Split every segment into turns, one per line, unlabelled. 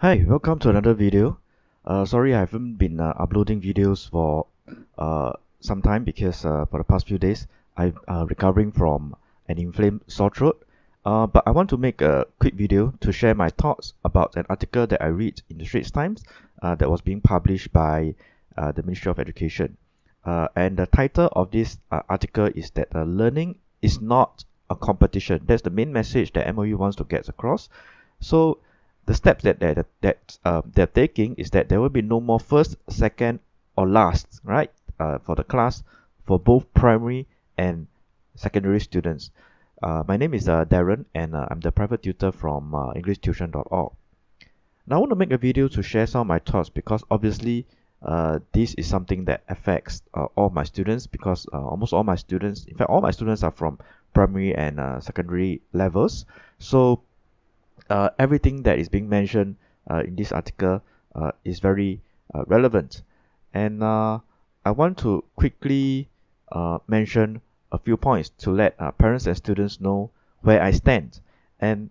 Hi, welcome to another video. Sorry I haven't been uploading videos for some time because for the past few days I'm recovering from an inflamed sore throat. But I want to make a quick video to share my thoughts about an article that I read in the Straits Times that was being published by the Ministry of Education. And the title of this article is that learning is not a competition. That's the main message that MOE wants to get across. So the steps they're taking is that there will be no more first, second, or last, right? For the class for both primary and secondary students. My name is Darren, and I'm the private tutor from EnglishTuition.org. Now I want to make a video to share some of my thoughts because obviously this is something that affects all my students because almost all my students, in fact, all my students are from primary and secondary levels. So everything that is being mentioned in this article is very relevant. And I want to quickly mention a few points to let parents and students know where I stand. And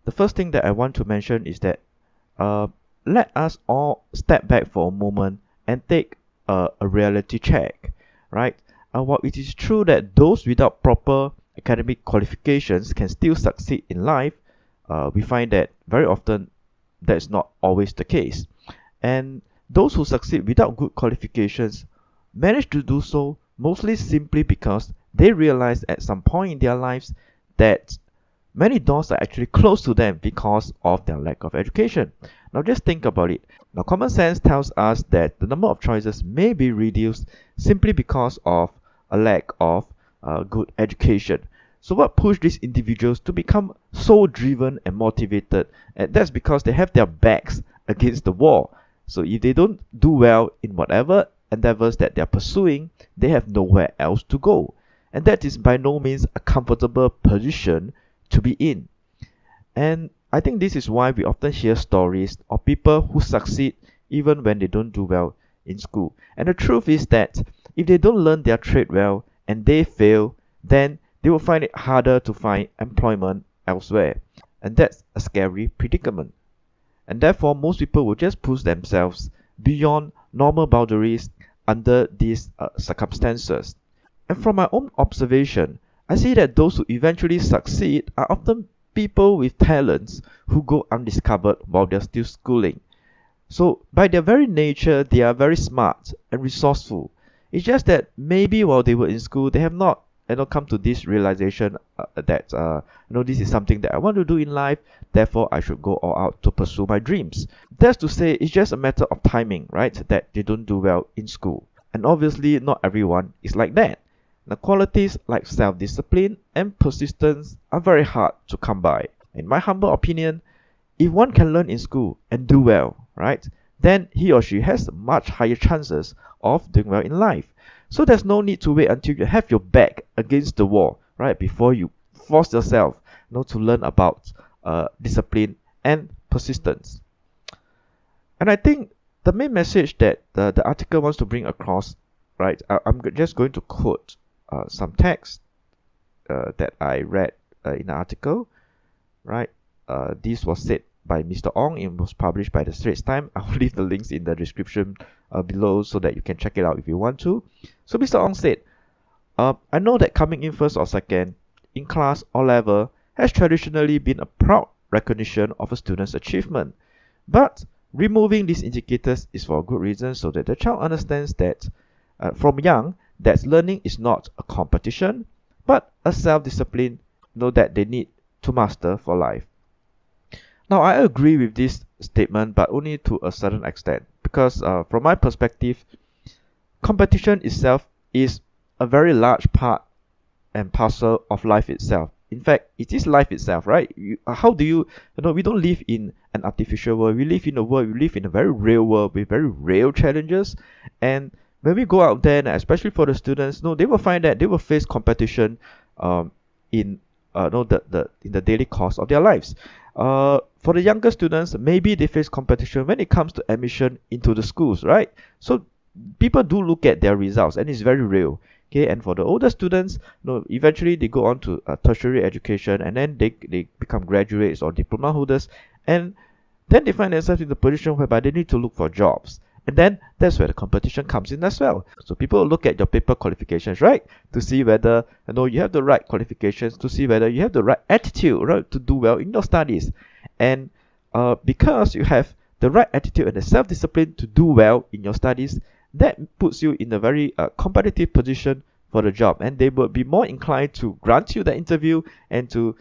the first thing that I want to mention is that let us all step back for a moment and take a reality check, right? While it is true that those without proper academic qualifications can still succeed in life, we find that very often that's not always the case. And those who succeed without good qualifications manage to do so mostly simply because they realize at some point in their lives that many doors are actually closed to them because of their lack of education. Now just think about it. Now common sense tells us that the number of choices may be reduced simply because of a lack of good education. So what pushed these individuals to become so driven and motivated? And that's because they have their backs against the wall. So if they don't do well in whatever endeavors that they're pursuing, they have nowhere else to go. And that is by no means a comfortable position to be in. And I think this is why we often hear stories of people who succeed even when they don't do well in school. And the truth is that if they don't learn their trade well and they fail, then they will find it harder to find employment elsewhere. And that's a scary predicament. And therefore, most people will just push themselves beyond normal boundaries under these circumstances. And from my own observation, I see that those who eventually succeed are often people with talents who go undiscovered while they're still schooling. So, by their very nature, they are very smart and resourceful. It's just that maybe while they were in school, they have not come to this realization that this is something that I want to do in life, therefore I should go all out to pursue my dreams. That's to say, it's just a matter of timing, right? That they don't do well in school. And obviously, not everyone is like that. Now, qualities like self-discipline and persistence are very hard to come by. In my humble opinion, if one can learn in school and do well, right, then he or she has much higher chances of doing well in life. So there's no need to wait until you have your back against the wall, right, before you force yourself, to learn about discipline and persistence. And I think the main message that the article wants to bring across, right, I'm just going to quote some text that I read in the article, right. This was said by Mr. Ong. It was published by the Straits Times. I'll leave the links in the description below so that you can check it out if you want to. So Mr. Ong said, I know that coming in first or second in class or level has traditionally been a proud recognition of a student's achievement. But removing these indicators is for a good reason so that the child understands that from young, that learning is not a competition, but a self-discipline that they need to master for life. Now, I agree with this statement, but only to a certain extent, because from my perspective, competition itself is a very large part and parcel of life itself. In fact, it is life itself, right? How do we don't live in an artificial world. We live in a world, we live in a very real world with very real challenges. And when we go out there, and especially for the students, they will find that they will face competition in the daily course of their lives. For the younger students, maybe they face competition when it comes to admission into the schools, right? So people do look at their results, and it's very real. Okay, and for the older students, eventually they go on to tertiary education, and then they become graduates or diploma holders, and then they find themselves in the position whereby they need to look for jobs. And then that's where the competition comes in as well. So people will look at your paper qualifications, right? To see whether you have the right qualifications, to see whether you have the right attitude, right, to do well in your studies. And because you have the right attitude and the self-discipline to do well in your studies, that puts you in a very competitive position for the job, and they will be more inclined to grant you the interview and to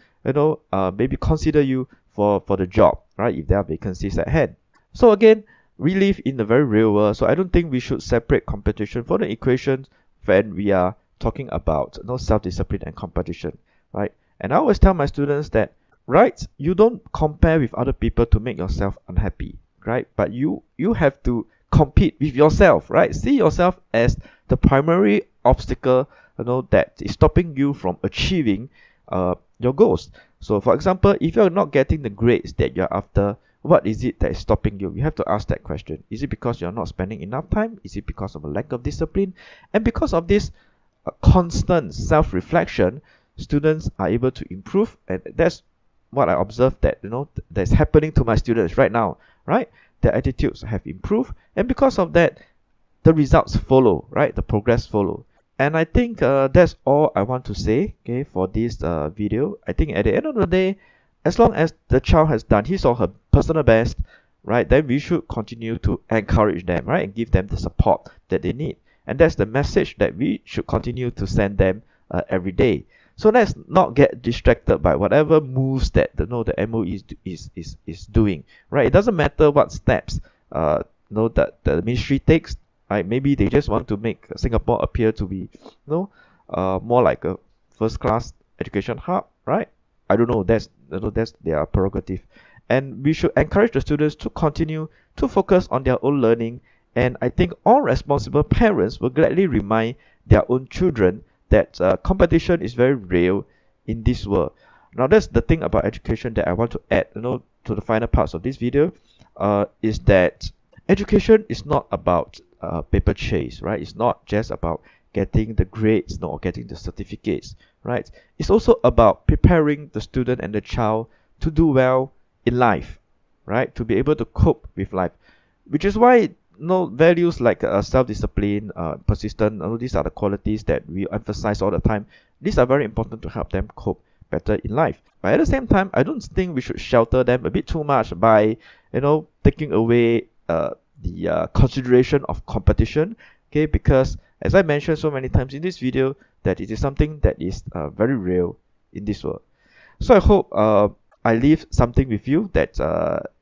maybe consider you for the job, right, if there are vacancies at hand. So again, we live in a very real world, so I don't think we should separate competition from the equation when we are talking about self-discipline and competition, right? And I always tell my students that, right, you don't compare with other people to make yourself unhappy, right? But you have to compete with yourself, right? See yourself as the primary obstacle, that is stopping you from achieving your goals. So for example, if you're not getting the grades that you're after, what is it that is stopping you? You have to ask that question. Is it because you're not spending enough time? Is it because of a lack of discipline? And because of this constant self-reflection, students are able to improve, and that's what I observe that that's happening to my students right now, right? Their attitudes have improved, and because of that, the results follow, right? The progress follow. And I think that's all I want to say, okay, for this video. I think at the end of the day, as long as the child has done his or her personal best, right, then we should continue to encourage them, right, and give them the support that they need. And that's the message that we should continue to send them every day. So let's not get distracted by whatever moves that the MOE is doing, right? It doesn't matter what steps that the ministry takes. Right? Maybe they just want to make Singapore appear to be more like a first-class education hub, right? I don't know. That's their prerogative, and we should encourage the students to continue to focus on their own learning. And I think all responsible parents will gladly remind their own children that competition is very real in this world. Now, that's the thing about education that I want to add, to the final parts of this video, is that education is not about paper chase, right? It's not just about getting the grades, or getting the certificates, right? It's also about preparing the student and the child to do well in life, right? To be able to cope with life, which is why values like self-discipline, persistence, these are the qualities that we emphasize all the time. These are very important to help them cope better in life. But at the same time, I don't think we should shelter them a bit too much by taking away the consideration of competition, okay? Because as I mentioned so many times in this video, that it is something that is very real in this world. So I hope I leave something with you that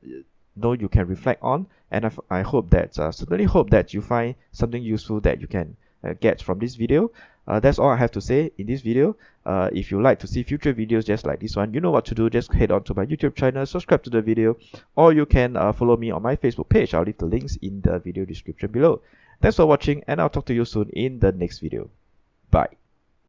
you can reflect on, and I hope that certainly hope that you find something useful that you can get from this video. That's all I have to say in this video. If you like to see future videos just like this one, you know what to do. Just head on to my YouTube channel, subscribe to the video, or you can follow me on my Facebook page. I'll leave the links in the video description below. Thanks for watching, and I'll talk to you soon in the next video. Bye.